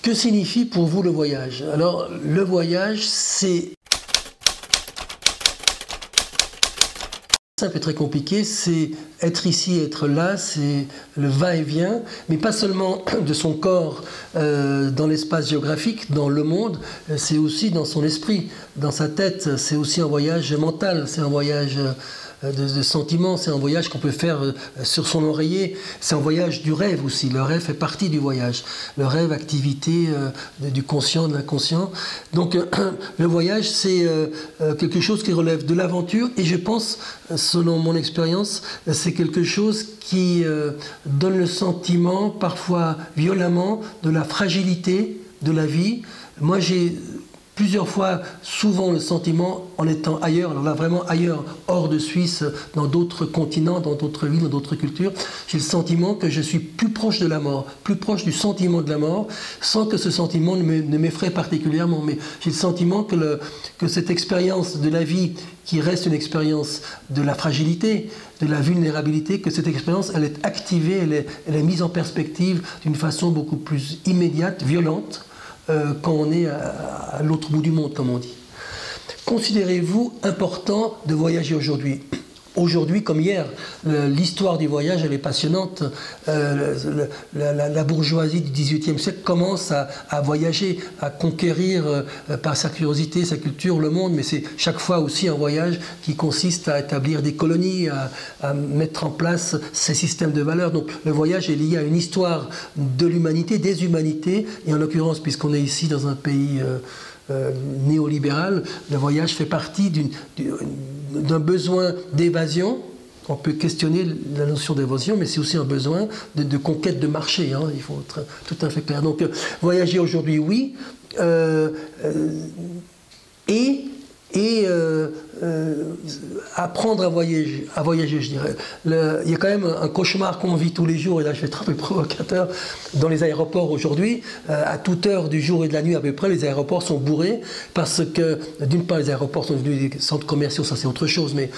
Que signifie pour vous le voyage? Alors, le voyage, c'est simple et très compliqué, c'est être ici, être là, c'est le va-et-vient, mais pas seulement de son corps dans l'espace géographique, dans le monde, c'est aussi dans son esprit, dans sa tête, c'est aussi un voyage mental, c'est un voyage de sentiments, c'est un voyage qu'on peut faire sur son oreiller, c'est un voyage du rêve aussi, le rêve fait partie du voyage, le rêve, activité du conscient, de l'inconscient. Donc le voyage c'est quelque chose qui relève de l'aventure et je pense, selon mon expérience, c'est quelque chose qui donne le sentiment, parfois violemment, de la fragilité de la vie. Moi j'ai plusieurs fois, souvent le sentiment, en étant ailleurs, alors là vraiment ailleurs, hors de Suisse, dans d'autres continents, dans d'autres villes, dans d'autres cultures, j'ai le sentiment que je suis plus proche de la mort, plus proche du sentiment de la mort, sans que ce sentiment ne m'effraie particulièrement, mais j'ai le sentiment que cette expérience de la vie, qui reste une expérience de la fragilité, de la vulnérabilité, que cette expérience, elle est activée, elle est mise en perspective d'une façon beaucoup plus immédiate, violente, quand on est à l'autre bout du monde, comme on dit. Considérez-vous important de voyager aujourd'hui? Aujourd'hui comme hier, l'histoire du voyage, elle est passionnante. La bourgeoisie du XVIIIe siècle commence à voyager, à conquérir par sa curiosité, sa culture, le monde, mais c'est chaque fois aussi un voyage qui consiste à établir des colonies, à mettre en place ces systèmes de valeurs. Donc le voyage est lié à une histoire de l'humanité, des humanités, et en l'occurrence, puisqu'on est ici dans un pays néolibéral, le voyage fait partie d'un besoin d'évasion. On peut questionner la notion d'évasion, mais c'est aussi un besoin de conquête de marché, hein, il faut être tout à fait clair. Donc voyager aujourd'hui, oui, et apprendre à voyager, je dirais. Il y a quand même un cauchemar qu'on vit tous les jours, et là je vais être un peu provocateur, dans les aéroports aujourd'hui, à toute heure du jour et de la nuit à peu près, les aéroports sont bourrés, parce que d'une part les aéroports sont devenus des centres commerciaux, ça c'est autre chose, mais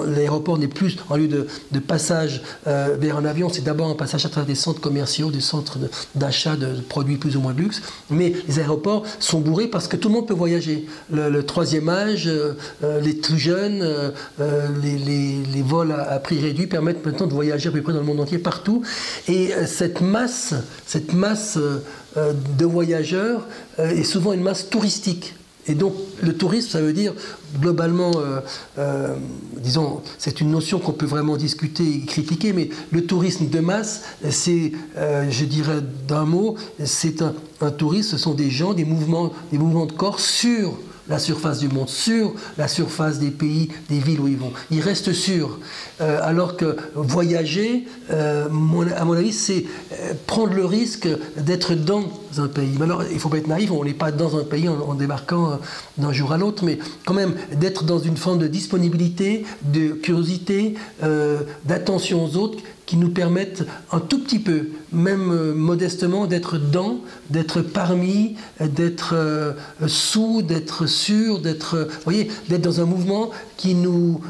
l'aéroport n'est plus, en lieu de passage vers un avion, c'est d'abord un passage à travers des centres commerciaux, des centres d'achat de produits plus ou moins de luxe, mais les aéroports sont bourrés parce que tout le monde peut voyager. Le troisième âge, les tout jeunes, les vols à prix réduit permettent maintenant de voyager à peu près dans le monde entier, partout. Et cette masse de voyageurs est souvent une masse touristique. Et donc le tourisme, ça veut dire globalement, disons, c'est une notion qu'on peut vraiment discuter et critiquer, mais le tourisme de masse, c'est, je dirais d'un mot, c'est un tourisme, ce sont des gens, des mouvements de corps sur la surface du monde, sur la surface des pays, des villes où ils vont. Ils restent sûrs. Alors que voyager, à mon avis, c'est prendre le risque d'être dans un pays. Mais alors, il ne faut pas être naïf, on n'est pas dans un pays en débarquant d'un jour à l'autre, mais quand même d'être dans une forme de disponibilité, de curiosité, d'attention aux autres, qui nous permettent un tout petit peu, même modestement, d'être dans, d'être parmi, d'être sous, d'être sûr, d'être, voyez, d'être dans un mouvement qui nous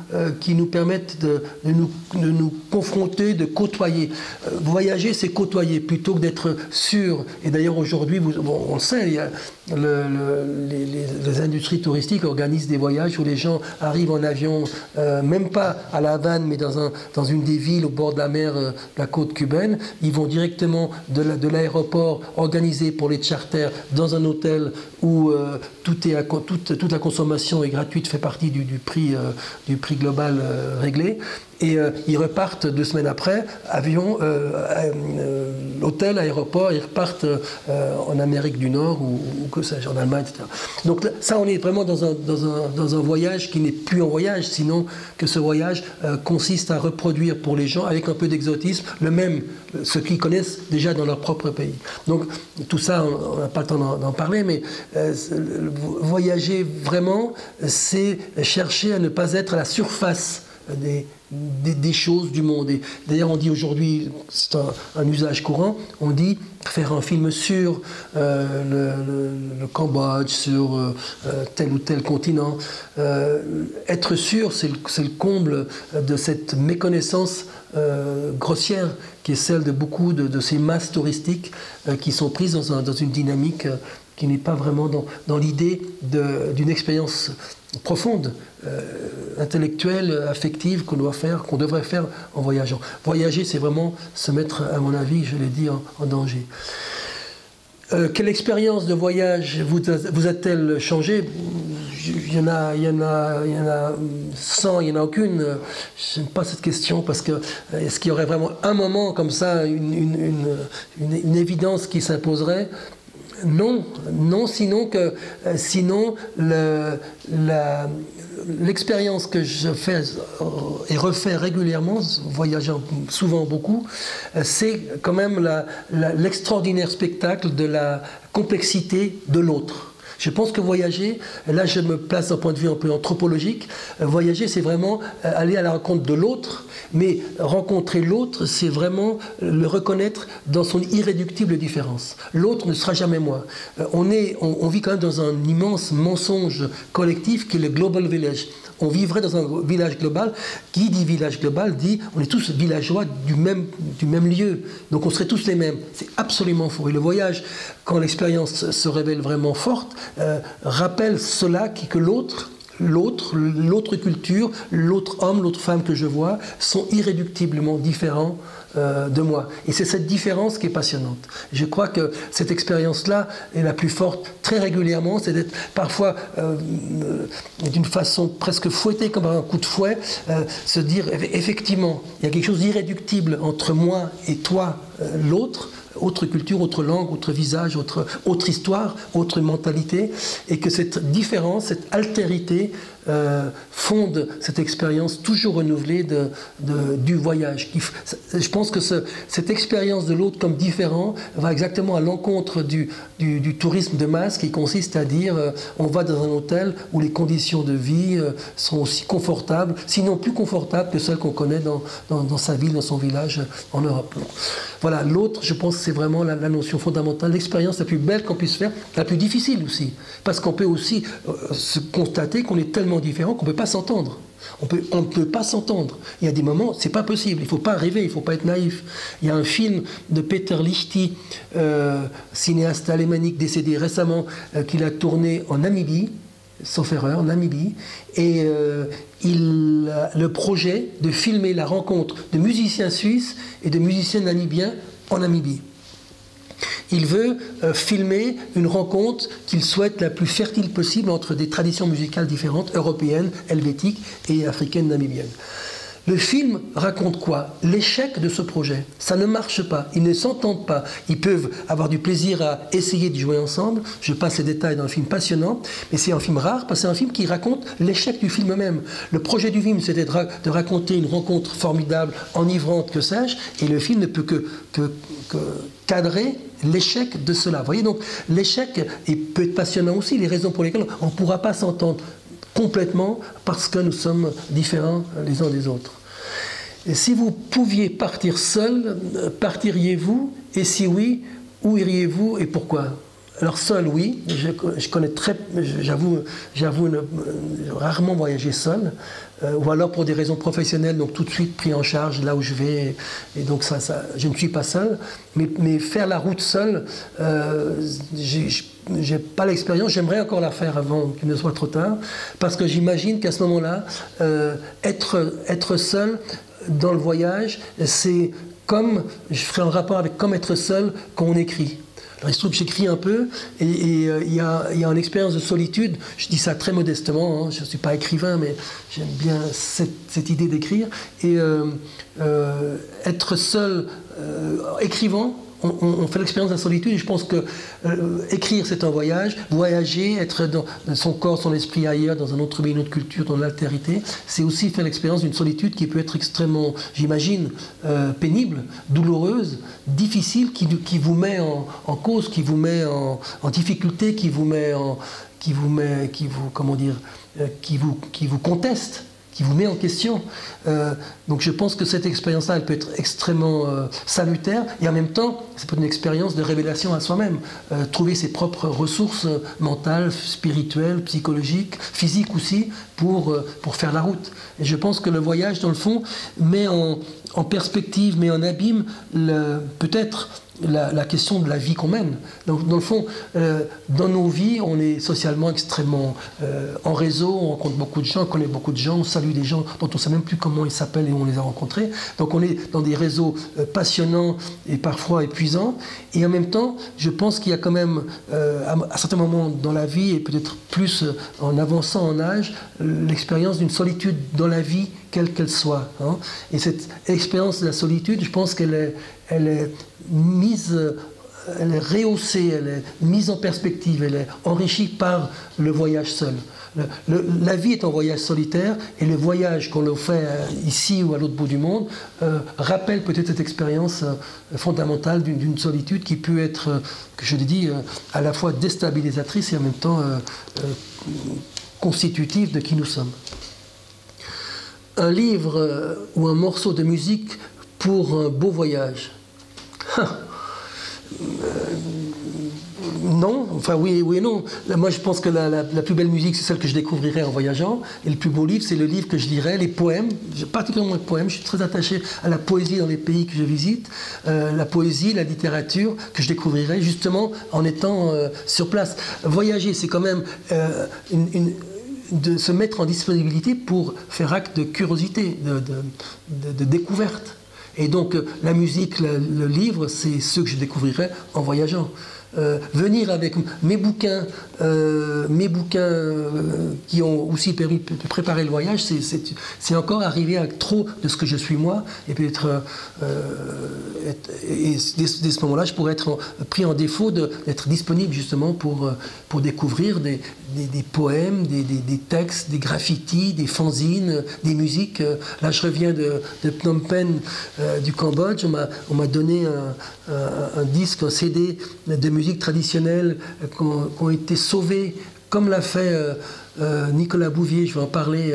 permette de nous confronter, de côtoyer. Voyager, c'est côtoyer plutôt que d'être sûr. Et d'ailleurs, aujourd'hui, on le sait, il y a les industries touristiques organisent des voyages où les gens arrivent en avion, même pas à La Havane, mais dans une des villes au bord de la mer, la côte cubaine. Ils vont directement de l'aéroport organisé pour les charters dans un hôtel où toute la consommation est gratuite, fait partie du prix global réglé. Et ils repartent 2 semaines après, avion, hôtel, aéroport, ils repartent en Amérique du Nord ou que sais-je, en Allemagne, etc. Donc ça, on est vraiment dans un voyage qui n'est plus un voyage, sinon que ce voyage consiste à reproduire pour les gens, avec un peu d'exotisme, ce qu'ils connaissent déjà dans leur propre pays. Donc tout ça, on n'a pas le temps d'en parler, mais voyager vraiment, c'est chercher à ne pas être à la surface des choses du monde. D'ailleurs, on dit aujourd'hui, c'est un usage courant, on dit faire un film sur le Cambodge, sur tel ou tel continent. Être sûr, c'est le comble de cette méconnaissance grossière qui est celle de beaucoup de ces masses touristiques qui sont prises dans une dynamique qui n'est pas vraiment dans l'idée d'une expérience profonde, intellectuelle, affective qu'on devrait faire en voyageant. Voyager, c'est vraiment se mettre, à mon avis, je l'ai dit, en danger. Quelle expérience de voyage vous a-t-elle changé? Il y en a 100, il n'y en a aucune. Je n'aime pas cette question parce que est-ce qu'il y aurait vraiment un moment comme ça, une évidence qui s'imposerait? Non, sinon l'expérience que je fais et refais régulièrement, voyageant souvent beaucoup, c'est quand même l'extraordinaire spectacle de la complexité de l'autre. Je pense que voyager, là je me place d'un point de vue un peu anthropologique, voyager c'est vraiment aller à la rencontre de l'autre, mais rencontrer l'autre c'est vraiment le reconnaître dans son irréductible différence. L'autre ne sera jamais moi. On vit quand même dans un immense mensonge collectif qui est le Global Village. On vivrait dans un village global. Qui dit village global dit on est tous villageois du même lieu. Donc on serait tous les mêmes. C'est absolument faux. Et le voyage, quand l'expérience se révèle vraiment forte, rappelle cela que l'autre culture, l'autre homme, l'autre femme que je vois sont irréductiblement différents de moi. Et c'est cette différence qui est passionnante. Je crois que cette expérience-là est la plus forte très régulièrement, c'est d'être parfois d'une façon presque fouettée comme un coup de fouet, se dire effectivement, il y a quelque chose d'irréductible entre moi et toi, l'autre, autre culture, autre langue, autre visage, autre histoire, autre mentalité, et que cette différence, cette altérité fonde cette expérience toujours renouvelée du voyage. Je pense que cette expérience de l'autre comme différent va exactement à l'encontre du tourisme de masse qui consiste à dire on va dans un hôtel où les conditions de vie sont aussi confortables, sinon plus confortables que celles qu'on connaît dans sa ville, dans son village en Europe. Voilà, l'autre, je pense que c'est vraiment la notion fondamentale, l'expérience la plus belle qu'on puisse faire, la plus difficile aussi, parce qu'on peut aussi se constater qu'on est tellement différents qu'on ne peut pas s'entendre. On ne peut pas s'entendre. Il y a des moments, c'est pas possible. Il ne faut pas rêver, il ne faut pas être naïf. Il y a un film de Peter Liechti, cinéaste alémanique décédé récemment, qu'il a tourné en Namibie, sauf erreur, Namibie, et il a le projet de filmer la rencontre de musiciens suisses et de musiciens namibiens en Namibie. Il veut filmer une rencontre qu'il souhaite la plus fertile possible entre des traditions musicales différentes, européennes, helvétiques et africaines namibiennes. Le film raconte quoi? L'échec de ce projet. Ça ne marche pas, ils ne s'entendent pas. Ils peuvent avoir du plaisir à essayer de jouer ensemble. Je passe les détails d'un film passionnant, mais c'est un film rare parce que c'est un film qui raconte l'échec du film même. Le projet du film, c'était de raconter une rencontre formidable, enivrante, que sais-je, et le film ne peut que cadrer l'échec de cela. Vous voyez, donc l'échec peut être passionnant aussi, les raisons pour lesquelles on ne pourra pas s'entendre complètement parce que nous sommes différents les uns des autres. Et si vous pouviez partir seul, partiriez-vous? Et si oui, où iriez-vous et pourquoi? Alors seul, oui. Je connais j'avoue rarement voyager seul, ou alors pour des raisons professionnelles, donc tout de suite pris en charge là où je vais, et donc je ne suis pas seul. Mais faire la route seul, j'ai pas l'expérience. J'aimerais encore la faire avant qu'il ne soit trop tard, parce que j'imagine qu'à ce moment-là, être seul dans le voyage, c'est comme, je ferai un rapport avec comme être seul quand on écrit. Alors, il se trouve que j'écris un peu et il y a une expérience de solitude. Je dis ça très modestement, hein, je ne suis pas écrivain, mais j'aime bien cette idée d'écrire. Et être seul écrivant, on fait l'expérience de la solitude, et je pense que écrire c'est un voyage, voyager, être dans son corps, son esprit ailleurs, dans un autre pays, une autre culture, dans l'altérité, c'est aussi faire l'expérience d'une solitude qui peut être extrêmement, j'imagine, pénible, douloureuse, difficile, qui vous met en cause, qui vous met en difficulté, qui vous conteste, qui vous met en question. Donc je pense que cette expérience-là, elle peut être extrêmement salutaire, et en même temps, c'est une expérience de révélation à soi-même. Trouver ses propres ressources mentales, spirituelles, psychologiques, physiques aussi, pour faire la route. Et je pense que le voyage, dans le fond, met en en perspective, mais en abîme, peut-être la question de la vie qu'on mène. Donc, dans le fond, dans nos vies, on est socialement extrêmement en réseau, on rencontre beaucoup de gens, on connaît beaucoup de gens, on salue des gens dont on ne sait même plus comment ils s'appellent et où on les a rencontrés. Donc on est dans des réseaux passionnants et parfois épuisants. Et en même temps, je pense qu'il y a quand même, à certains moments dans la vie, et peut-être plus en avançant en âge, l'expérience d'une solitude dans la vie, quelle qu'elle soit. Hein. Et cette expérience de la solitude, je pense qu'elle est mise, elle est rehaussée, elle est mise en perspective, elle est enrichie par le voyage seul. La vie est un voyage solitaire et le voyage qu'on le fait ici ou à l'autre bout du monde rappelle peut-être cette expérience fondamentale d'une solitude qui peut être, que je l'ai dit, à la fois déstabilisatrice et en même temps constitutive de qui nous sommes. Un livre ou un morceau de musique pour un beau voyage. Non, enfin oui et non. Moi je pense que la plus belle musique c'est celle que je découvrirais en voyageant, et le plus beau livre c'est le livre que je lirais, les poèmes, particulièrement les poèmes. Je suis très attaché à la poésie dans les pays que je visite, la poésie, la littérature que je découvrirais justement en étant sur place. Voyager c'est quand même de se mettre en disponibilité pour faire acte de curiosité, de découverte. Et donc la musique, le livre, c'est ce que je découvrirais en voyageant. Venir avec mes bouquins qui ont aussi permis de préparer le voyage, c'est encore arriver à trop de ce que je suis moi, et peut-être et dès ce moment-là, je pourrais être pris en défaut d'être disponible justement pour découvrir des poèmes, des textes, des graffitis, des fanzines, des musiques. Là, je reviens de Phnom Penh, du Cambodge. On m'a donné un disque, un CD de musique traditionnelle qui ont été sauvés, comme l'a fait Nicolas Bouvier, je vais en parler,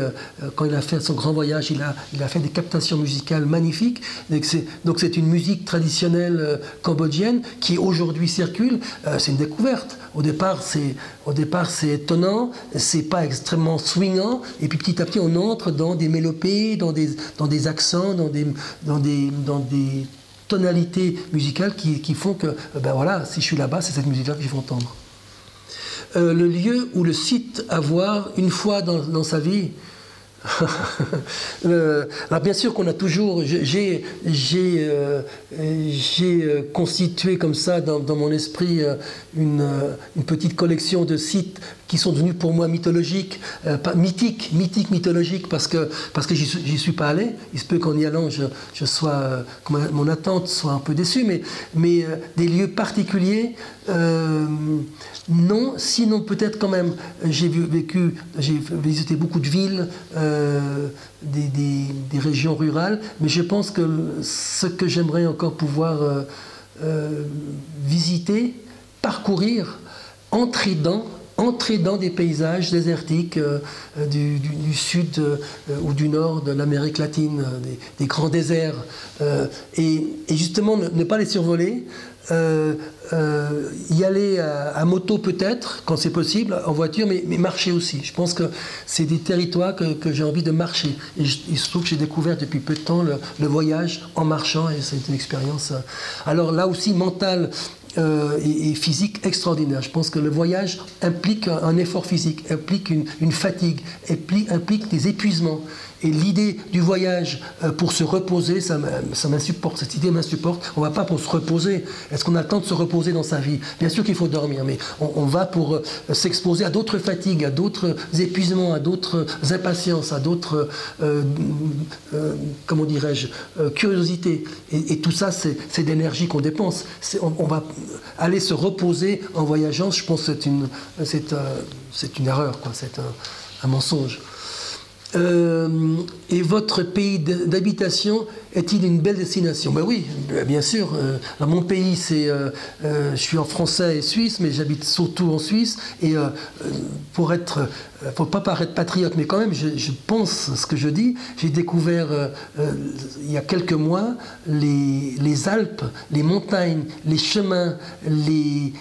quand il a fait son grand voyage, il a fait des captations musicales magnifiques. Donc c'est une musique traditionnelle cambodgienne qui aujourd'hui circule. C'est une découverte. Au départ c'est étonnant, c'est pas extrêmement swingant, et puis petit à petit on entre dans des mélopées, dans des accents, dans des tonalités musicales qui font que, ben voilà, si je suis là-bas, c'est cette musique-là que je vais entendre. Le lieu ou le site à voir une fois dans sa vie. Alors bien sûr qu'on a toujours, j'ai constitué comme ça dans mon esprit une petite collection de sites qui sont devenus pour moi mythologiques, mythologiques parce que j'y suis pas allé. Il se peut qu'en y allant je sois, que mon attente soit un peu déçue, mais des lieux particuliers, non, sinon peut-être quand même, j'ai visité beaucoup de villes, des régions rurales, mais je pense que ce que j'aimerais encore pouvoir visiter, parcourir, entrer dans des paysages désertiques du sud ou du nord de l'Amérique latine, des grands déserts, et justement ne pas les survoler, y aller à moto peut-être, quand c'est possible, en voiture, mais marcher aussi. Je pense que c'est des territoires que j'ai envie de marcher. Et il se trouve que j'ai découvert depuis peu de temps le voyage en marchant, et c'est une expérience, alors là aussi mentale, et physique extraordinaire. Je pense que le voyage implique un effort physique, implique une fatigue, implique des épuisements. Et l'idée du voyage pour se reposer, ça m'insupporte, cette idée m'insupporte. On ne va pas pour se reposer. Est-ce qu'on a le temps de se reposer dans sa vie? Bien sûr qu'il faut dormir, mais on va pour s'exposer à d'autres fatigues, à d'autres épuisements, à d'autres impatiences, à d'autres, comment dirais-je, curiosités. Et tout ça, c'est d'énergie qu'on dépense. On va aller se reposer en voyageant. Je pense que c'est une erreur, quoi. C'est un mensonge. Et votre pays d'habitation est-il une belle destination? Ben oui, bien sûr. Mon pays, je suis en français et suisse, mais j'habite surtout en Suisse. Et pour pas paraître patriote, mais quand même, je pense ce que je dis. J'ai découvert il y a quelques mois les Alpes, les montagnes, les chemins, les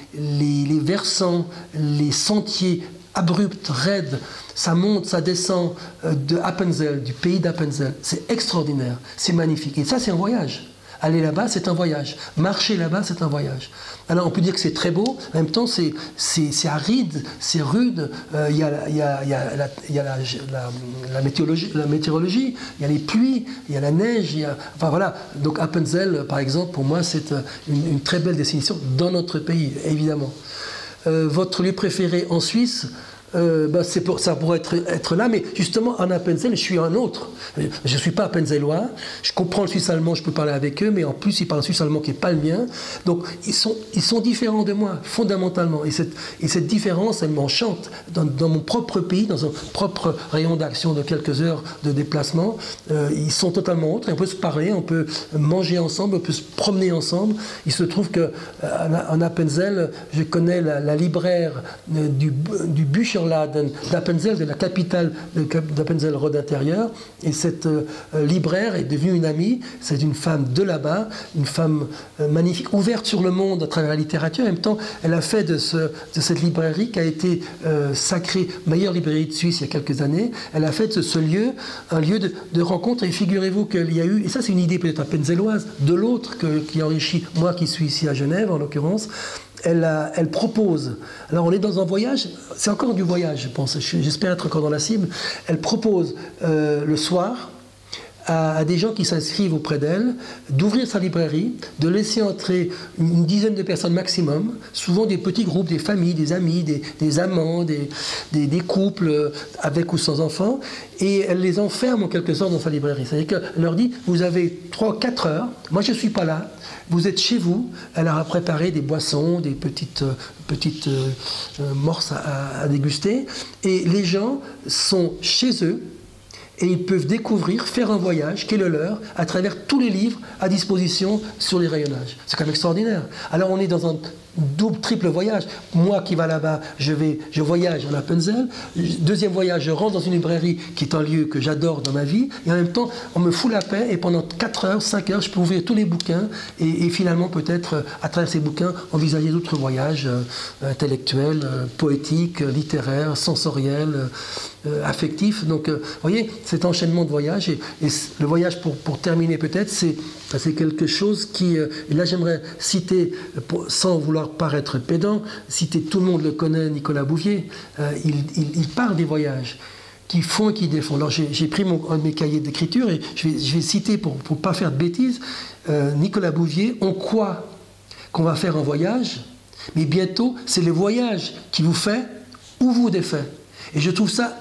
versants, les sentiers abrupte, raide. Ça monte, ça descend de Appenzell, du pays d'Appenzell. C'est extraordinaire, c'est magnifique. Et ça, c'est un voyage. Aller là-bas, c'est un voyage. Marcher là-bas, c'est un voyage. Alors, on peut dire que c'est très beau. En même temps, c'est aride, c'est rude. Il y a la météorologie, il y a les pluies, il y a la neige. Enfin, voilà. Donc, Appenzell, par exemple, pour moi, c'est une très belle destination dans notre pays, évidemment. Votre lieu préféré en Suisse, ça pourrait être là, mais justement en Appenzell, je suis un autre. Je ne suis pas appenzellois, je comprends le suisse allemand, je peux parler avec eux, mais en plus ils parlent un suisse allemand qui n'est pas le mien. Donc ils sont différents de moi, fondamentalement. Et cette différence, elle m'enchante. Dans mon propre pays, dans un propre rayon d'action de quelques heures de déplacement, ils sont totalement autres. Et on peut se parler, on peut manger ensemble, on peut se promener ensemble. Il se trouve qu'en Appenzell, je connais la libraire du Bücherladen d'Appenzell, de la capitale d'Appenzell-Rhodes intérieur, et cette libraire est devenue une amie. C'est une femme de là-bas, une femme magnifique, ouverte sur le monde à travers la littérature. En même temps, elle a fait de cette librairie, qui a été sacrée meilleure librairie de Suisse il y a quelques années, elle a fait de ce lieu un lieu de rencontre. Et figurez-vous qu'il y a eu, et ça c'est une idée peut-être appenzelloise, de l'autre qui enrichit moi qui suis ici à Genève en l'occurrence. Elle propose, alors on est dans un voyage, c'est encore du voyage je pense, j'espère être encore dans la cible, elle propose le soir à des gens qui s'inscrivent auprès d'elle, d'ouvrir sa librairie, de laisser entrer une dizaine de personnes maximum, souvent des petits groupes, des familles, des amis, des amants, des couples avec ou sans enfants, et elle les enferme en quelque sorte dans sa librairie. C'est-à-dire qu'elle leur dit, vous avez 3-4 heures, moi je ne suis pas là, vous êtes chez vous. Elle a préparé des boissons, des petites morses à déguster, et les gens sont chez eux, et ils peuvent découvrir, faire un voyage qui est le leur, à travers tous les livres à disposition sur les rayonnages. C'est quand même extraordinaire. Alors on est dans un double, triple voyage. Moi qui va là-bas, je voyage en Appenzell. Deuxième voyage, je rentre dans une librairie qui est un lieu que j'adore dans ma vie. Et en même temps, on me fout la paix et pendant 4 heures, 5 heures, je peux ouvrir tous les bouquins et finalement peut-être, à travers ces bouquins, envisager d'autres voyages intellectuels, poétiques, littéraires, sensoriels, affectifs. Donc, vous voyez, cet enchaînement de voyages. Et le voyage, pour terminer peut-être, c'est quelque chose qui... et là, j'aimerais citer, sans vouloir paraître pédant, citer, tout le monde le connaît, Nicolas Bouvier. Il parle des voyages qui font et qui défont. Alors, j'ai pris un de mes cahiers d'écriture et je vais citer, pour ne pas faire de bêtises, Nicolas Bouvier, on croit qu'on va faire un voyage, mais bientôt, c'est le voyage qui vous fait ou vous défait. Et je trouve ça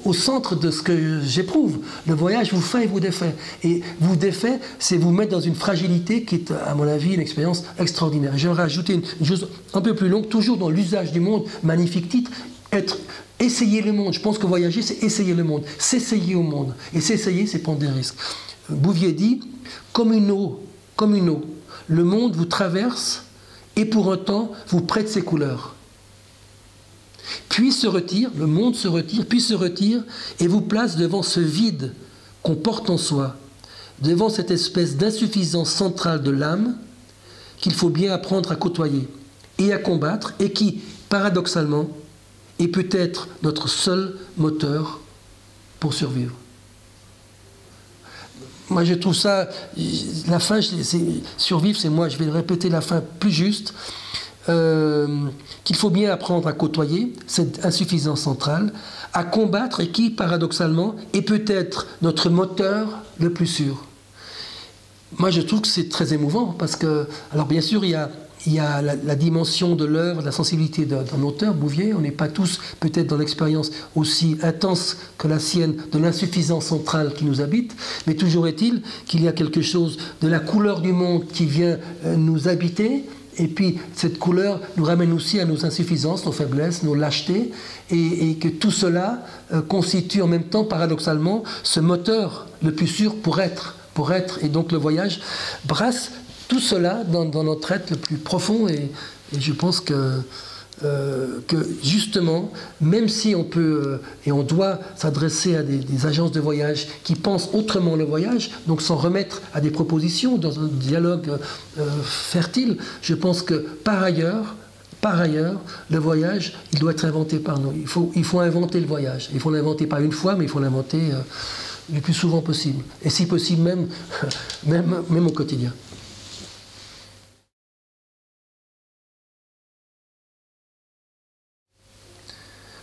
au centre de ce que j'éprouve. Le voyage vous fait et vous défait. Et vous défait, c'est vous mettre dans une fragilité qui est, à mon avis, une expérience extraordinaire. J'aimerais ajouter une chose un peu plus longue, toujours dans l'usage du monde, magnifique titre, essayer le monde. Je pense que voyager, c'est essayer le monde, s'essayer au monde. Et s'essayer, c'est prendre des risques. Bouvier dit, comme une eau, le monde vous traverse et pour un temps vous prête ses couleurs. Puis se retire, le monde se retire, puis se retire et vous place devant ce vide qu'on porte en soi, devant cette espèce d'insuffisance centrale de l'âme qu'il faut bien apprendre à côtoyer et à combattre et qui, paradoxalement, est peut-être notre seul moteur pour survivre. Moi, je trouve ça, la fin, survivre, c'est moi, je vais le répéter, la fin plus juste. Qu'il faut bien apprendre à côtoyer, cette insuffisance centrale, à combattre et qui, paradoxalement, est peut-être notre moteur le plus sûr. Moi, je trouve que c'est très émouvant parce que, alors bien sûr, il y a la dimension de l'œuvre, de la sensibilité d'un auteur, Bouvier. On n'est pas tous peut-être dans l'expérience aussi intense que la sienne de l'insuffisance centrale qui nous habite, mais toujours est-il qu'il y a quelque chose de la couleur du monde qui vient nous habiter. Et puis, cette couleur nous ramène aussi à nos insuffisances, nos faiblesses, nos lâchetés, et que tout cela constitue en même temps, paradoxalement, ce moteur le plus sûr pour être. Et donc, le voyage brasse tout cela dans notre être le plus profond, et je pense que justement, même si on peut et on doit s'adresser à des agences de voyage qui pensent autrement le voyage, donc s'en remettre à des propositions dans un dialogue fertile, je pense que par ailleurs, Par ailleurs, le voyage, il doit être inventé par nous. Il faut inventer le voyage. Il faut l'inventer pas une fois, mais il faut l'inventer le plus souvent possible. Et si possible, même au quotidien.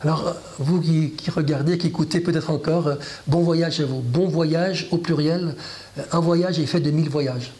Alors, vous qui regardez, qui écoutez peut-être encore, bon voyage à vous. Bon voyage au pluriel. Un voyage est fait de 1000 voyages.